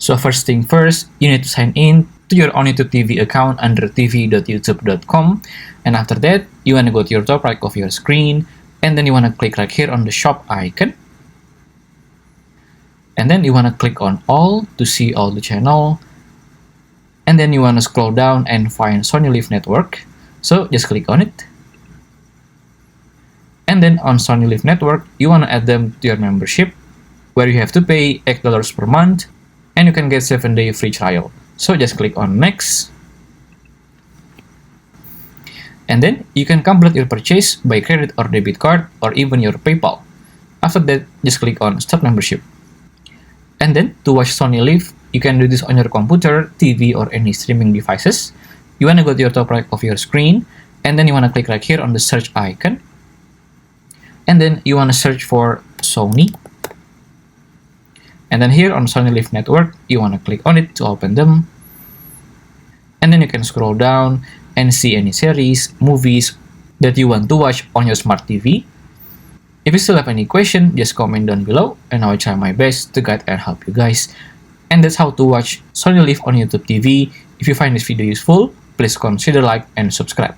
So first thing first, you need to sign in to your own YouTube TV account under tv.youtube.com, and after that, you want to go to your top right of your screen, and then you want to click right here on the shop icon, and then you want to click on all to see all the channel, and then you want to scroll down and find Sony LIV network, so just click on it. And then on Sony LIV network, you want to add them to your membership, where you have to pay $8 per month, and you can get 7-day free trial. So just click on next. And then you can complete your purchase by credit or debit card or even your PayPal. After that, just click on start membership. And then to watch Sony LIV, you can do this on your computer, TV, or any streaming devices. You want to go to your top right of your screen, and then you want to click right here on the search icon. And then you want to search for Sony. And then here on Sony LIV network, you want to click on it to open them. And then you can scroll down and see any series, movies that you want to watch on your smart TV. If you still have any question, just comment down below and I will try my best to guide and help you guys. And that's how to watch Sony LIV on YouTube TV. If you find this video useful, please consider like and subscribe.